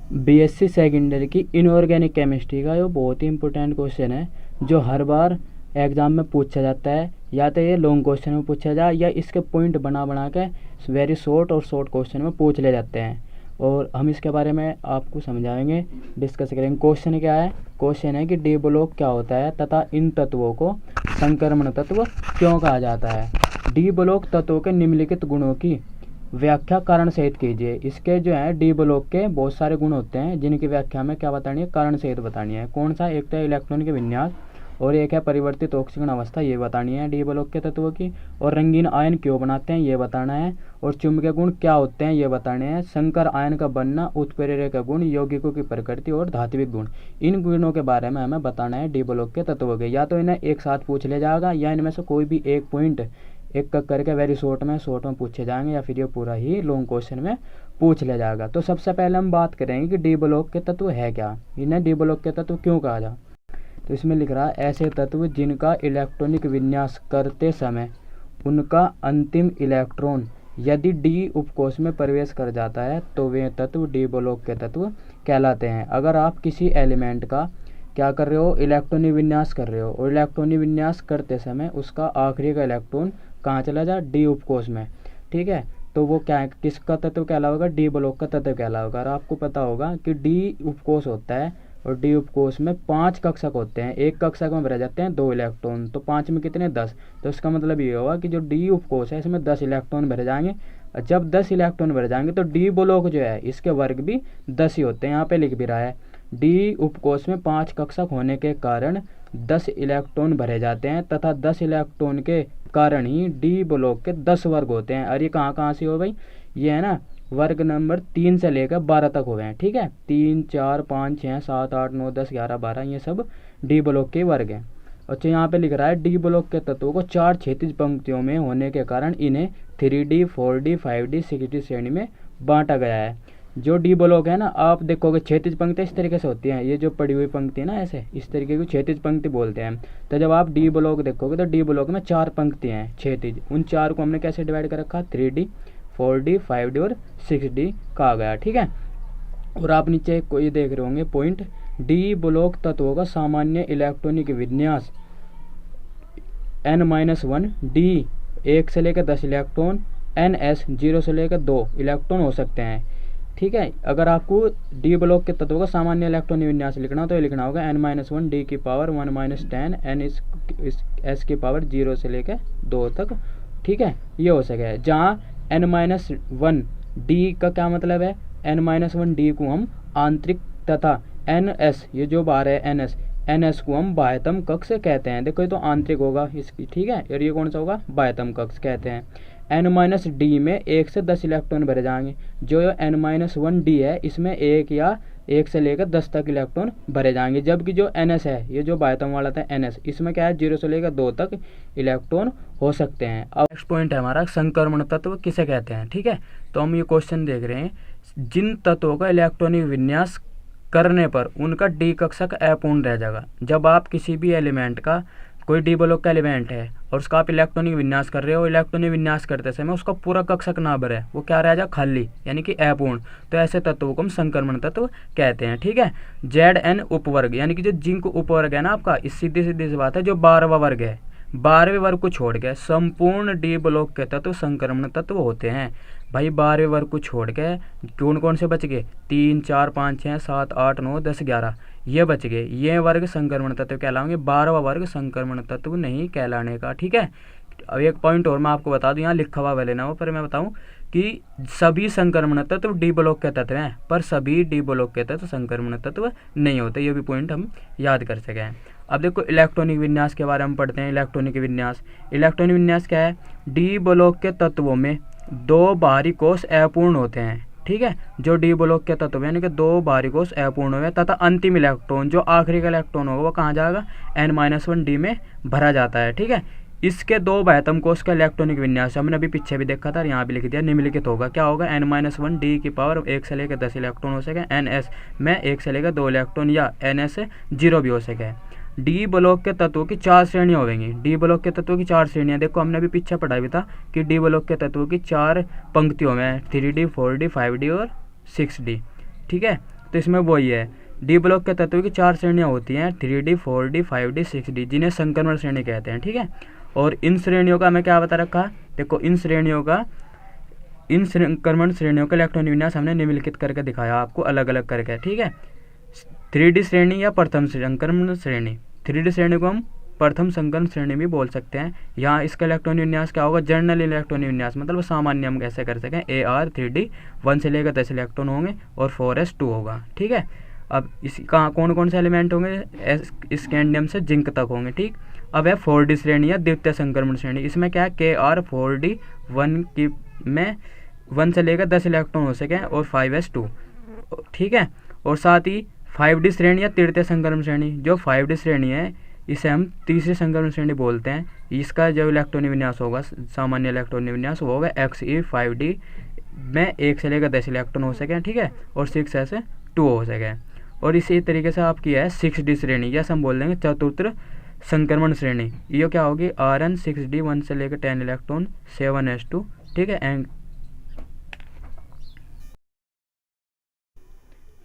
BSc secondary की inorganic chemistry का ये बहुत ही इंपॉर्टेंट क्वेश्चन है, जो हर बार एग्जाम में पूछा जाता है। या तो ये लॉन्ग क्वेश्चन में पूछा जाए या इसके पॉइंट बना बना के वेरी शॉर्ट और शॉर्ट क्वेश्चन में पूछ ले जाते हैं। और हम इसके बारे में आपको समझाएंगे, डिस्कस करेंगे। क्वेश्चन क्या है? क्वेश्चन है कि डी ब्लॉक क्या होता है तथा इन तत्वों को संक्रमण तत्व क्यों कहा जाता है। डी ब्लॉक तत्वों के निम्नलिखित गुणों की व्याख्या कारण सहित कीजिए। इसके जो है डी ब्लॉक के बहुत सारे गुण होते हैं, जिनकी व्याख्या में क्या बतानी है? कारण सहित बतानी है। कौन सा? एक तो इलेक्ट्रॉन के विन्यास और एक है परिवर्तित ऑक्सीजन अवस्था, ये बतानी है डी ब्लॉक के तत्वों की। और रंगीन आयन क्यों बनाते हैं, ये बताना है। और चुंबकीय गुण क्या होते हैं, ये बताने हैं। संकर आयन का बनना, उत्प्रेरक गुण, यौगिकों की प्रकृति और धात्विक गुण, इन गुणों के बारे में हमें बताना है डी ब्लॉक के तत्वों के। या तो इन्हें एक साथ पूछ लिया जाएगा या इनमें से कोई भी एक पॉइंट एक करके वेरी शॉर्ट में पूछे जाएंगे, या फिर ये पूरा ही लॉन्ग क्वेश्चन में पूछ लिया जाएगा। तो सबसे पहले हम बात करेंगे कि डी ब्लॉक के तत्व है क्या, इन्हें डी ब्लॉक के तत्व क्यों कहा जाए। तो इसमें लिख रहा है ऐसे तत्व जिनका इलेक्ट्रॉनिक विन्यास करते समय उनका अंतिम इलेक्ट्रॉन यदि डी उपकोष में प्रवेश कर जाता है तो वे तत्व डी ब्लॉक के तत्व कहलाते हैं। अगर आप किसी एलिमेंट का क्या कर रहे हो? इलेक्ट्रॉनिक विन्यास कर रहे हो, और इलेक्ट्रॉनिक विन्यास करते समय उसका आखिरी का इलेक्ट्रॉन कहाँ चला जाए? डी उपकोष में। ठीक है, तो वो क्या है? किसका तत्व कहलाएगा? डी ब्लॉक का तत्व कहलाएगा। और आपको पता होगा कि डी उपकोष होता है और डी उपकोष में 5 कक्षक होते हैं। एक कक्षक में भरे जाते हैं 2 इलेक्ट्रॉन, तो 5 में कितने? 10। तो इसका मतलब ये होगा कि जो डी उपकोष है इसमें 10 इलेक्ट्रॉन भरे जाएंगे। जब 10 इलेक्ट्रॉन भरे जाएंगे तो डी ब्लॉक जो है इसके वर्ग भी 10 ही होते हैं। यहाँ पे लिख भी रहा है डी उपकोष में 5 कक्षक होने के कारण 10 इलेक्ट्रॉन भरे जाते हैं तथा 10 इलेक्ट्रॉन के कारण ही डी ब्लॉक के 10 वर्ग होते हैं। और ये कहाँ कहाँ से हो भाई? ये है ना वर्ग नंबर 3 से लेकर 12 तक हुए हैं। ठीक है, 3, 4, 5, 6, 7, 8, 9, 10, 11, 12 ये सब डी ब्लॉक के वर्ग हैं। अच्छा, यहाँ पे लिख रहा है डी ब्लॉक के तत्वों को 4 क्षैतिज पंक्तियों में होने के कारण इन्हें 3D, 4D, 5D, 6D श्रेणी में बांटा गया है। जो डी ब्लॉक है ना, आप देखोगे क्षैतिज पंक्ति इस तरीके से होती हैं। ये जो पड़ी हुई पंक्ति है ना, ऐसे इस तरीके की क्षैतिज पंक्ति बोलते हैं। तो जब आप डी ब्लॉक देखोगे तो डी ब्लॉक में 4 पंक्ति हैं क्षैतिज। उन 4 को हमने कैसे डिवाइड कर रखा? 3D, 4D, 5D और 6D कहा गया। ठीक है, और आप नीचे कोई देख रहे होंगे पॉइंट, डी ब्लॉक तत्वों का सामान्य इलेक्ट्रॉनिक विन्यास n-1 डी 1 से लेकर 10 इलेक्ट्रॉन, ns 0 से लेकर 2 इलेक्ट्रॉन हो सकते हैं। ठीक है, अगर आपको डी ब्लॉक के तत्वों का सामान्य इलेक्ट्रॉनिक विन्यास लिखना हो तो ये लिखना होगा n-1 डी की पावर 1-10 n s की पावर 0 से लेकर 2 तक। ठीक है, ये हो सके। जहाँ n-1 डी का क्या मतलब है? n-1 डी को हम आंतरिक तथा ns ये जो बाहर है ns को हम बाह्यतम कक्ष कहते हैं। देखो ये तो आंतरिक होगा इसकी। ठीक है, और ये कौन सा होगा? बाह्यतम कक्ष कहते हैं। n-d में 1 से 10 इलेक्ट्रॉन भरे जाएंगे। जो n-1 डी है इसमें 1 से लेकर 10 तक इलेक्ट्रॉन भरे जाएंगे। जबकि जो ns है, ये जो बाह्यतम वाला था ns, इसमें क्या है? 0 से लेकर 2 तक इलेक्ट्रॉन हो सकते हैं। अब नेक्स्ट पॉइंट है हमारा संक्रमण तत्व किसे कहते हैं। ठीक है, तो हम ये क्वेश्चन देख रहे हैं, जिन तत्वों का इलेक्ट्रॉनिक विन्यास करने पर उनका डी कक्षक अपूर्ण रह जाएगा। जब आप किसी भी एलिमेंट का, कोई डी ब्लॉक का एलिमेंट है और उसका आप इलेक्ट्रॉनिक विन्यास कर रहे हो, इलेक्ट्रॉनिक विन्यास करते समय उसका पूरा कक्षक ना भरे, वो क्या रह जाए? खाली, यानी कि अपूर्ण। तो ऐसे तत्वों को हम संक्रमण तत्व कहते हैं। ठीक है, Zn उपवर्ग, यानी कि जो जिंक उपवर्ग है ना आपका, इस सीधी सीधी सी बात है, जो 12वां वर्ग है, 12वें वर्ग को छोड़ के संपूर्ण डी ब्लॉक के तत्व संक्रमण तत्व होते हैं। भाई 12वें वर्ग को छोड़ के कौन कौन से बच गए? 3, 4, 5, 6, 7, 8, 9, 10, 11 ये बच गए। ये वर्ग संक्रमण तत्व कहलाएंगे। 12वां वर्ग संक्रमण तत्व नहीं कहलाने का। ठीक है, अब एक पॉइंट और मैं आपको बता दूं, यहाँ लिखा हुआ लेना हो, पर मैं बताऊं कि सभी संक्रमण तत्व डी ब्लॉक के तत्व हैं, पर सभी डी ब्लॉक के तत्व संक्रमण तत्व नहीं होते। ये भी पॉइंट हम याद कर सकें। अब देखो इलेक्ट्रॉनिक विन्यास के बारे में पढ़ते हैं। इलेक्ट्रॉनिक विन्यास क्या है? डी ब्लॉक के तत्वों में 2 बाहरी कोष अपूर्ण होते हैं। ठीक है, जो डी ब्लॉक के तत्व यानी कि 2 बाहरी कोष अपूर्ण हुए तथा अंतिम इलेक्ट्रॉन, जो आखिरी का इलेक्ट्रॉन होगा, वो कहाँ जाएगा? n-1 डी में भरा जाता है। ठीक है, इसके 2 बाह्यतम कोष का इलेक्ट्रॉनिक विन्यास हमने अभी पीछे भी देखा था, यहाँ भी लिख दिया, निम्नलिखित होगा। क्या होगा? n-1 डी की पावर 1 से लेकर 10 इलेक्ट्रॉन हो सके, ns में 1 से लेकर 2 इलेक्ट्रॉन, या ns 0 भी हो सके। डी ब्लॉक के तत्वों की 4 श्रेणियाँ होंगी। डी ब्लॉक के तत्वों की 4 श्रेणियाँ, देखो हमने अभी पीछे पढ़ा भी था कि डी ब्लॉक के तत्वों की 4 पंक्तियों में 3D, 4D, 5D और 6D। ठीक है, तो इसमें वही है, डी ब्लॉक के तत्वों की 4 श्रेणियाँ होती हैं, 3D 4D 5D 6D, जिन्हें संक्रमण श्रेणी कहते हैं। ठीक है, और इन श्रेणियों का हमें क्या बता रखा है, देखो इन संक्रमण श्रेणियों का इलेक्ट्रॉन विन्यास हमने निम्नलिखित करके दिखाया आपको अलग अलग करके। ठीक है, 3D श्रेणी या प्रथम संक्रमण श्रेणी, 3D श्रेणी को हम प्रथम संक्रमण श्रेणी भी बोल सकते हैं। यहाँ इसका इलेक्ट्रॉन विन्यास क्या होगा, जनरल इलेक्ट्रॉन विन्यास, मतलब सामान्य हम कैसे कर सकें, AR 3D 1 से लेकर 10 इलेक्ट्रॉन होंगे और 4s2 होगा। ठीक है, अब इस कहाँ कौन कौन से एलिमेंट होंगे, स्कैंडियम से जिंक तक होंगे। ठीक, अब है 4D श्रेणी या द्वितीय संक्रमण श्रेणी, इसमें क्या है, KR 4D 1 की में 1 से लेकर 10 इलेक्ट्रॉन हो सकें और 5s2। ठीक है, और साथ ही 5D श्रेणी या तृतीय संक्रमण श्रेणी, जो 5D श्रेणी है इसे हम तीसरी संक्रमण श्रेणी बोलते हैं। इसका जो इलेक्ट्रॉन विन्यास होगा, सामान्य इलेक्ट्रॉन विन्यास, वो होगा XE 5D में 1 से लेकर 10 इलेक्ट्रॉन हो सकें। ठीक है, और 6s2 हो सके। और इसी तरीके से आपकी है 6D श्रेणी, या हम बोल देंगे चतुर्थ संक्रमण श्रेणी, ये क्या होगी, RN 6D 1 से लेकर 10 इलेक्ट्रॉन 7s2। ठीक है, एंड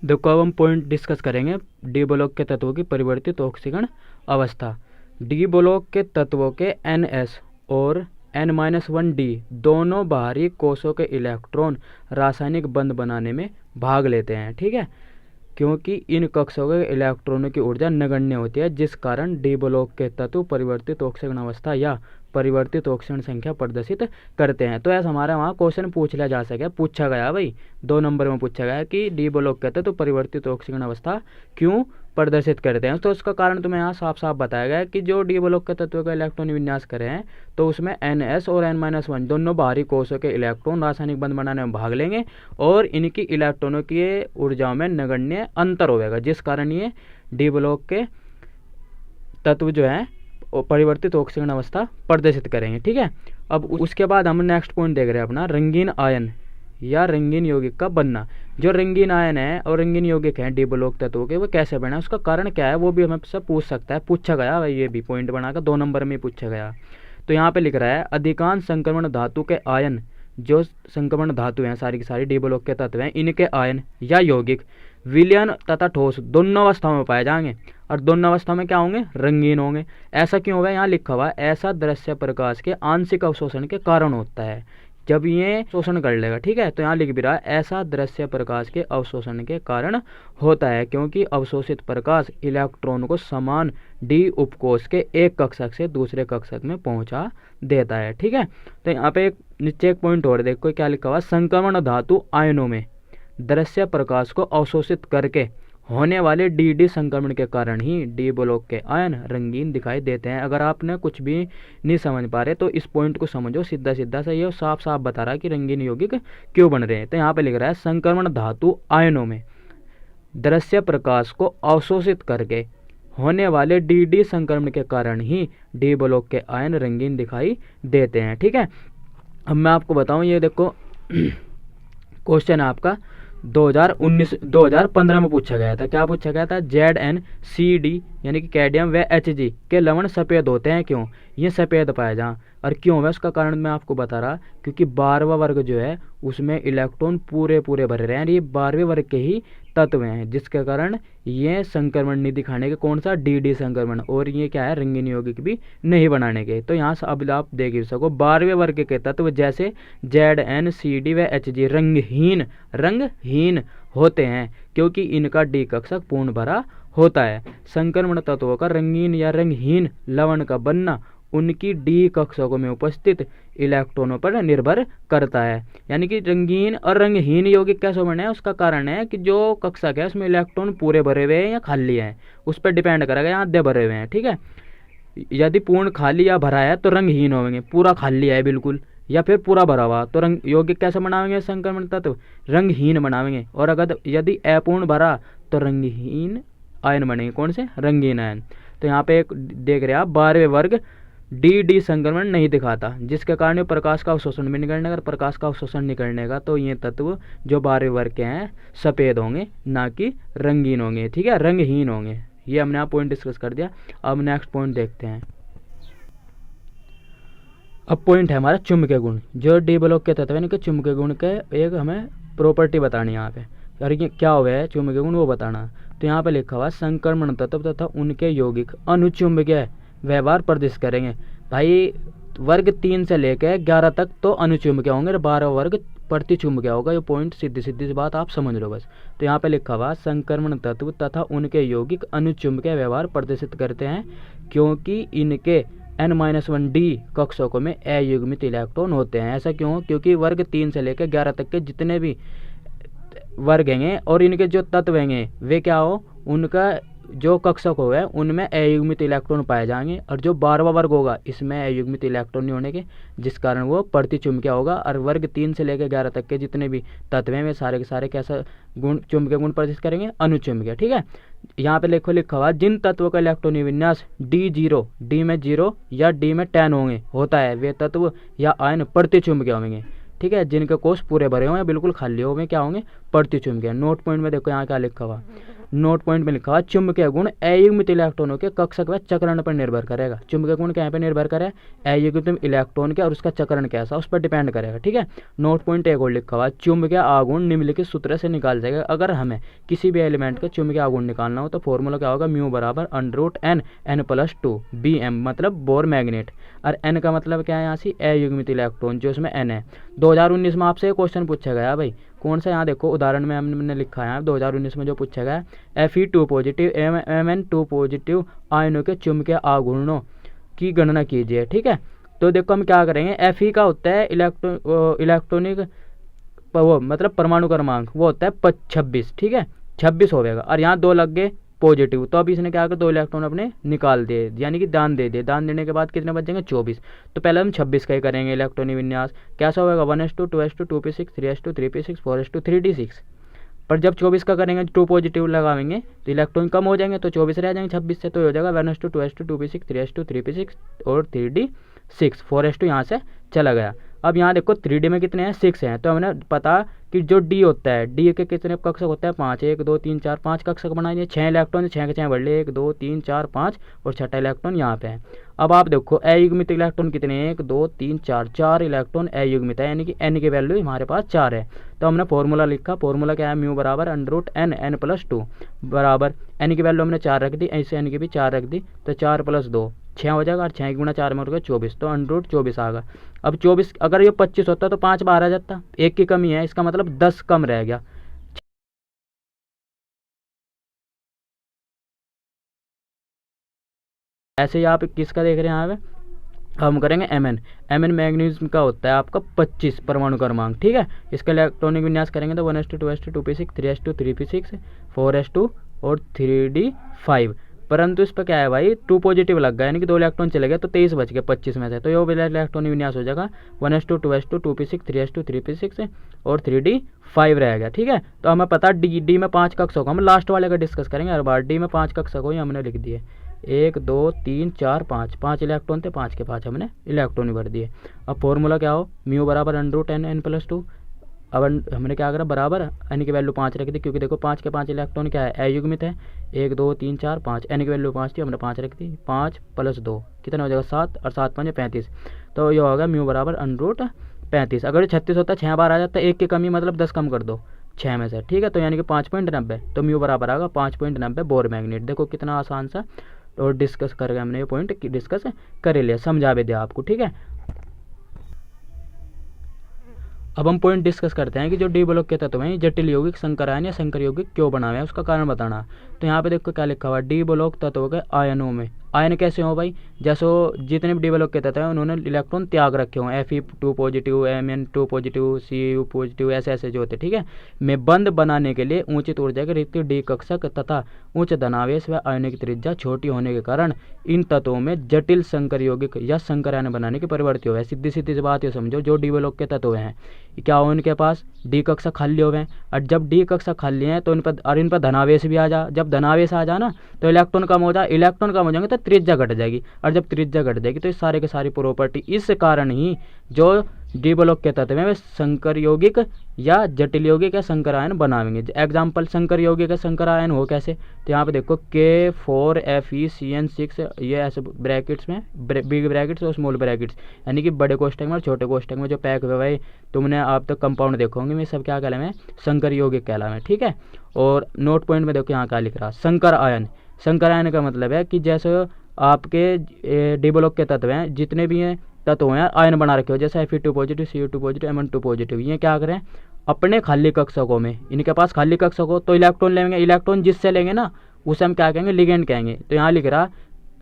देखो अब हम पॉइंट डिस्कस करेंगे डी ब्लॉक के तत्वों की परिवर्तित ऑक्सीकरण अवस्था। डी ब्लॉक के तत्वों के NS और N-1D दोनों बाहरी कोषों के इलेक्ट्रॉन रासायनिक बंध बनाने में भाग लेते हैं। ठीक है, क्योंकि इन कक्षों के इलेक्ट्रॉनों की ऊर्जा नगण्य होती है, जिस कारण डी ब्लॉक के तत्व परिवर्तित ऑक्सीकरण अवस्था या परिवर्तित ऑक्सीजन संख्या प्रदर्शित करते हैं। तो ऐसा हमारे वहाँ क्वेश्चन पूछ लिया जा सके, पूछा गया भाई 2 नंबर में पूछा गया कि डी ब्लॉक के तत्व परिवर्तित ऑक्सीकरण अवस्था क्यों प्रदर्शित करते हैं। तो उसका कारण तुम्हें यहाँ साफ साफ बताया गया कि जो डी ब्लॉक के तत्व का इलेक्ट्रॉन विन्यास करे हैं तो उसमें NS और N-1 दोनों बाहरी कोषों के इलेक्ट्रॉन रासायनिक बंध बनाने में भाग लेंगे और इनकी इलेक्ट्रॉनों की ऊर्जाओं में नगण्य अंतर होगा, जिस कारण ये डी ब्लॉक के तत्व जो है परिवर्तित ऑक्सीकरण अवस्था प्रदर्शित करेंगे। ठीक है, अब उसके बाद हम नेक्स्ट पॉइंट देख रहे हैं अपना रंगीन आयन या रंगीन यौगिक का बनना। जो रंगीन आयन है और रंगीन यौगिक है डी ब्लॉक तत्वों के, वो कैसे बना, उसका कारण क्या है, वो भी हमें सब पूछ सकता है, पूछा गया भाई, ये भी पॉइंट बनाकर 2 नंबर में पूछा गया। तो यहाँ पे लिख रहा है अधिकांश संक्रमण धातु के आयन, जो संक्रमण धातु हैं सारी की सारी डी ब्लॉक के तत्व हैं, इनके आयन या यौगिक विलयन तथा ठोस दोनों अवस्थाओं में पाए जाएंगे और दोनों अवस्था में क्या होंगे, रंगीन होंगे। ऐसा क्यों होगा, यहाँ लिखा हुआ है ऐसा दृश्य प्रकाश के आंशिक अवशोषण के कारण होता है, जब ये शोषण कर लेगा। ठीक है, तो यहाँ लिख भी रहा है ऐसा दृश्य प्रकाश के अवशोषण के कारण होता है, क्योंकि अवशोषित प्रकाश इलेक्ट्रॉन को समान डी उपकोष के एक कक्षक से दूसरे कक्षक में पहुंचा देता है। ठीक है, तो यहाँ पे नीचे एक पॉइंट और देखो क्या लिखा हुआ, संक्रमण धातु आयनों में दृश्य प्रकाश को अवशोषित करके होने वाले डी संक्रमण के कारण ही डी ब्लॉक के आयन रंगीन दिखाई देते हैं। अगर आपने कुछ भी नहीं समझ पा रहे तो इस पॉइंट को समझो, सीधा सीधा सा ये साफ साफ बता रहा है कि रंगीन यौगिक क्यों बन रहे हैं। तो यहाँ पे लिख रहा है संक्रमण धातु आयनों में दृश्य प्रकाश को अवशोषित करके होने वाले डी संक्रमण के कारण ही डी ब्लॉक के आयन रंगीन दिखाई देते हैं। ठीक है, अब मैं आपको बताऊं, ये देखो क्वेश्चन है आपका 2015 में पूछा गया था। क्या पूछा गया था, ZnCd यानी कि कैडमियम व Hg के लवण सफ़ेद होते हैं क्यों, ये सफ़ेद पाए जहाँ, और क्यों है उसका कारण मैं आपको बता रहा, क्योंकि 12वां वर्ग जो है उसमें इलेक्ट्रॉन पूरे भरे रहे हैं, ये 12वें वर्ग के ही तत्व हैं, जिसके कारण ये संक्रमण नहीं दिखाने के, कौन सा डी संक्रमण, और ये क्या है रंगीन यौगिक भी नहीं बनाने के। तो यहाँ से अब आप देख ही सको 12वें वर्ग के तत्व जैसे ZnCd व Hg रंगहीन होते हैं, क्योंकि इनका डी कक्षक पूर्ण भरा होता है। संक्रमण तत्वों का रंगीन या रंगहीन लवण का बनना उनकी डी कक्षकों में उपस्थित इलेक्ट्रॉनों पर निर्भर करता है। यानी कि रंगीन और रंगहीन यौगिक कैसे बने हैं, उसका कारण है कि जो कक्षक है उसमें इलेक्ट्रॉन पूरे भरे हुए हैं या खाली हैं, उस पर डिपेंड करेगा, यहाँ आधे भरे हुए हैं। ठीक है, यदि पूर्ण खाली या भरा है तो रंगहीन होंगे, पूरा खाली है बिल्कुल या फिर पूरा भरा हुआ तो रंग यौगिक कैसे बनाएंगे, संक्रमण तत्व रंगहीन बनाएंगे, और अगर यदि अपूर्ण भरा तो रंगहीन आयन बनेंगे, कौन से, रंगीन आयन। तो यहाँ पे एक देख रहे हैं आप 12वें वर्ग डी संक्रमण नहीं दिखाता, जिसके कारण प्रकाश का अवशोषण भी नहीं करने का, प्रकाश का अवशोषण नहीं करने का, तो ये तत्व जो 12वें वर्ग के हैं सफ़ेद होंगे, ना कि रंगीन होंगे। ठीक है, रंगहीन होंगे। ये हमने यहाँ पॉइंट डिस्कस कर दिया। अब नेक्स्ट पॉइंट देखते हैं। अब पॉइंट है हमारा चुंबकीय गुण। जो डी ब्लॉक के तत्व है इनके चुंबकीय गुण के एक हमें प्रॉपर्टी बतानी है यहाँ पे। और ये क्या हुआ है चुंबकीय गुण वो बताना। तो यहाँ पे लिखा हुआ संक्रमण तत्व तथा उनके यौगिक अनुचुंबकीय व्यवहार प्रदर्शित करेंगे। भाई वर्ग 3 से लेकर 11 तक तो अनुचुंबकीय होंगे और 12 वर्ग प्रतिचुंबकीय होगा। ये पॉइंट सीधी सीधी सी बात आप समझ लो बस। तो यहाँ पे लिखा हुआ संक्रमण तत्व तथा उनके यौगिक अनुचुंबकीय व्यवहार प्रदर्शित करते हैं क्योंकि इनके N-1 डी कक्षकों में अयुग्मित इलेक्ट्रॉन होते हैं। ऐसा क्यों? क्योंकि वर्ग 3 से लेकर 11 तक के जितने भी वर्ग हैं और इनके जो तत्व हैं वे क्या हो, उनका जो कक्षक होगा उनमें अयुग्मित इलेक्ट्रॉन पाए जाएंगे और जो 12वां वर्ग होगा इसमें अयुग्मित इलेक्ट्रॉन नहीं होने के, जिस कारण वो प्रतिचुंबकीय होगा। और वर्ग 3 से लेकर 11 तक के जितने भी तत्व हैं वे सारे के सारे कैसा गुण चुंबकीय गुण प्रदर्शित करेंगे, अनुचुंबकीय। ठीक है, यहाँ पे लिखा हुआ जिन तत्वों का इलेक्ट्रॉनिक विन्यास D0 डी में 0 या डी में 10 होंगे होता है वे तत्व या आयन प्रतिचुंबकीय होंगे। ठीक है, जिनके कोष पूरे भरे हों या बिल्कुल खाली हो, क्या होंगे, प्रतिचुंबकीय। नोट पॉइंट में देखो यहाँ क्या लिखा हुआ, नोट पॉइंट में लिखा हुआ चुंबकीय गुण अयुग्मित इलेक्ट्रॉनों के कक्षक व चक्रण पर निर्भर करेगा। चुंबकीय गुण क्या पे निर्भर करे, अयुग्मित इलेक्ट्रॉन के और उसका चक्रण कैसा उस पर डिपेंड करेगा। ठीक है, नोट पॉइंट एक और लिखा हुआ चुंबकीय आघूर्ण निम्नलिखित सूत्र से निकाल जाएगा। अगर हमें किसी भी एलिमेंट का चुंबकीय आघूर्ण निकालना हो तो फॉर्मूला क्या होगा, म्यू बराबर √n n+2 Bm मतलब बोर मैग्नेट, और n का मतलब क्या है यहाँ से अयुग्मित इलेक्ट्रॉन जो इसमें n है। 2019 में आपसे क्वेश्चन पूछा गया भाई, कौन सा, यहाँ देखो उदाहरण में हमने लिखा है 2019 में जो पूछा गया Fe2 पॉजिटिव Mn2 पॉजिटिव आयनों के चुंबकीय आघूर्णों की गणना कीजिए। ठीक है, तो देखो हम क्या करेंगे, Fe का होता है इलेक्ट्रॉनिक वो मतलब परमाणु क्रमांक वो होता है 26। ठीक है, 26 हो जाएगा और यहाँ 2 लग गए पॉजिटिव, तो अब इसने क्या कर 2 इलेक्ट्रॉन अपने निकाल दिए यानी कि दान दे दिए। दान देने के बाद कितने बचेंगे 24। तो पहले हम 26 का ही करेंगे इलेक्ट्रॉनिक विन्यास। कैसा होगा 1s2 2s2 2p6 3s2 3p6 4s2 3d6। पर जब 24 का करेंगे 2 पॉजिटिव लगाएंगे तो इलेक्ट्रॉन कम हो जाएंगे तो 24 रह जाएंगे 26 से, तो हो जाएगा 1s2 2s2 2p6 3s2 3p6 और 3d6 4s2 यहाँ से चला गया। अब यहाँ देखो 3D में कितने हैं 6 हैं, तो हमने पता कि जो D होता है D के कितने कक्षक होते हैं 5, 1 2 3 4 5 कक्षक बनाएंगे, 6 इलेक्ट्रॉन 6 के 6 बढ़ लिए 1 2 3 4 5 और छठा इलेक्ट्रॉन यहाँ पे है। अब आप देखो अयुग्मित इलेक्ट्रॉन कितने हैं 1 2 3 4 4 इलेक्ट्रॉन अयुग्मित है यानी कि n की वैल्यू हमारे पास 4 है। तो हमने फॉर्मूला लिखा, फॉर्मूला क्या है म्यू बराबर √n n+2 बराबर n की वैल्यू हमने 4 रख दी, ऐसे n की भी 4 रख दी, तो 4 + 2 6 हो जाएगा और 6 गुणा 4 में हो गया 24, तो √24 आ गया। अब 24 अगर ये 25 होता तो 5 बाहर आ जाता, 1 की कमी है, इसका मतलब 10 कम रह गया। ऐसे ही आप किसका देख रहे हैं यहाँ पे, हम करेंगे Mn मैग्नीशियम का होता है आपका 25 परमाणु क्रमांक। ठीक है, इसका इलेक्ट्रॉनिक विन्यास करेंगे तो 1s2 2s2 2p6 3s2 3p6 4s2 और 3d5, परंतु इस पर क्या है भाई 2 पॉजिटिव लग गया यानी कि 2 इलेक्ट्रॉन चले गए तो 23 बच गए 25 में से, तो ये इलेक्ट्रॉनिक विन्यास हो जाएगा 1s2 2s2 2p6 3s2 3p6 और 3d5 रह गया। ठीक है, तो हमें पता डी में 5 कक्षक, हम लास्ट वाले का डिस्कस करेंगे हर बार। डी में 5 कक्षक हो हमने लिख दिए 1 2 3 4 5, 5 इलेक्ट्रॉन थे 5 के 5 हमने इलेक्ट्रॉन भर दिए। अब फॉर्मूला क्या हो म्यू बराबर √n n+2। अब हमने क्या करा बराबर n की वैल्यू 5 रख दी, क्योंकि देखो 5 के 5 इलेक्ट्रॉन क्या है अयुग्मित है, 1 2 3 4 5, n की वैल्यू 5 थी हमने 5 रख दी, 5 + 2 कितना हो जाएगा 7 और 7 5 35, तो ये होगा म्यू बराबर √35। अगर 36 होता 6 बार आ जाता, 1 की कमी मतलब 10 कम कर दो 6 में से। ठीक है, तो यानी कि 5.90, तो म्यू बराबर आएगा 5.90 बोर मैग्नेट। देखो कितना आसान सा और डिस्कस करके हमने ये पॉइंट डिस्कस कर लिया, समझा भी दिया आपको। ठीक है, अब हम पॉइंट डिस्कस करते हैं कि जो डी ब्लॉक के तत्व हैं जटिल यौगिक संकर आयन या संकर यौगिक क्यों बनाए हैं उसका कारण बताना। तो यहाँ पे देखो क्या लिखा हुआ डी ब्लॉक तत्वों के आयनों में, आयन कैसे हो भाई, जैसे जितने भी डी ब्लॉक के तत्व हैं उन्होंने इलेक्ट्रॉन त्याग रखे हों, Fe2 positive Mn2 positive Cu positive ऐसे ऐसे जो होते। ठीक है, में बंद बनाने के लिए ऊंचित ऊर्जा के रिक्त डी कक्षक तथा उच्च धनावेश व आयनिक त्रिज्या छोटी होने के कारण इन तत्वों में जटिल संकर यौगिक या संकर आयन बनाने की प्रवृत्ति हो है। सीधी सीधी बात ये समझो, जो डी ब्लॉक के तत्व हैं क्या हो उनके पास डी कक्षक खाली हो गए, और जब डी कक्षक खाली हैं तो इन पर धनावेश भी आ जा, जब धनावेश आ जा ना तो इलेक्ट्रॉन कम हो जाए, इलेक्ट्रॉन कम हो जाएंगे तो त्रिज्या घट जाएगी, और जब त्रिज्या घट जाएगी तो ये सारे के सारी प्रॉपर्टी इस कारण ही जो डी ब्लॉक के तत्व हैं वे संकर यौगिक या जटिल यौगिक या संकर आयन बनाएंगे। एग्जाम्पल संकर यौगिक या संकर आयन हो कैसे, तो यहाँ पे देखो K4FeCN6, ये ऐसे ब्रैकेट्स में बिग ब्रैकेट्स और स्मॉल ब्रैकेट्स, यानी कि बड़े कोष्टक में और छोटे कोष्टक में जो पैक हुए भाई तुमने आप तो कंपाउंड देखोगे में सब क्या कहलावे, संकर यौगिक कहलावे, ठीक है। और नोट पॉइंट में देखो यहाँ क्या लिख रहा, संकर आयन। संकर आयन का मतलब है कि जैसे आपके डी ब्लॉक के तत्व हैं जितने भी हैं तत्व हैं आयन बना रखे हो, जैसे Fe2 positive, Cu2 positive, Mn2 positive, ये क्या करें अपने खाली कक्षकों में, इनके पास खाली कक्षक हो तो इलेक्ट्रॉन लेंगे, इलेक्ट्रॉन जिससे लेंगे ना उसे हम क्या कहेंगे, लिगेंड कहेंगे। तो यहाँ लिख रहा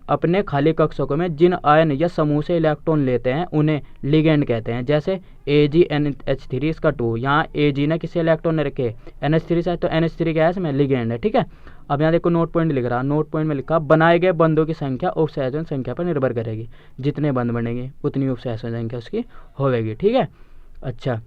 अपने खाली कक्षकों में जिन आयन या समूह से इलेक्ट्रॉन लेते हैं उन्हें लिगेंड कहते हैं। जैसे AgNH3 इसका 2, यहाँ Ag ने किसी इलेक्ट्रॉन ने रखे NH3 से, तो NH3 क्या है इसमें लिगेंड है, ठीक है। अब यहाँ देखो नोट पॉइंट लिख रहा, नोट पॉइंट में लिखा बनाए गए बंधों की संख्या उपसंयोजन संख्या पर निर्भर करेगी, जितने बंध बनेंगे उतनी उपसंयोजन संख्या उसकी होगी, ठीक है। अच्छा,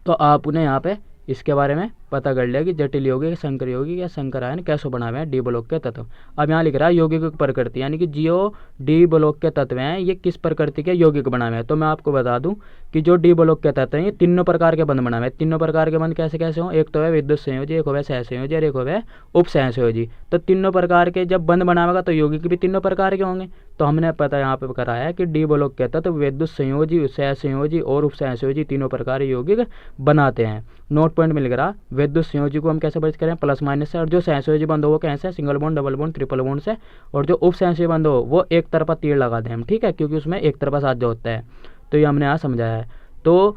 तो आप उन्हें यहाँ पे इसके बारे में पता कर लिया कि जटिल यौगिक, संकर यौगिक या संकर आयन कैसे बनाए हैं डी ब्लॉक के तत्व। अब यहाँ लिख रहा है यौगिक प्रकृति, यानी कि जो डी ब्लॉक के तत्व हैं ये किस प्रकृति के यौगिक बनाए हैं। तो मैं आपको बता दूं कि जो डी ब्लॉक के तत्व हैं ये तीनों प्रकार के बंध बनाए हैं। तीनों प्रकार के बंध कैसे कैसे हों, एक तो है विद्युत संयोजी, एक हो सहसंयोजी और एक हो उपसहसंयोजी। तो तीनों प्रकार के जब बंध बनाएगा तो यौगिक भी तीनों प्रकार के होंगे। तो हमने पता यहाँ पे कराया है कि डी ब्लॉक के तत्व विद्युत संयोजी, सहसंयोजी और उपसहसंयोजी तीनों प्रकार यौगिक बनाते हैं। नोट पॉइंट में लिख रहा विद्युत संयोजी को हम कैसे वर्णित करें, प्लस माइनस से, और जो सहसंयोजी बंध हो वो कैसे, single bond, double bond, triple bond से, और जो उपसहसंयोजी बंध हो वो एक तरफा तीर लगा दें हम, ठीक है, क्योंकि उसमें एक तरफा साध्य होता है। तो ये हमने यहाँ समझाया है। तो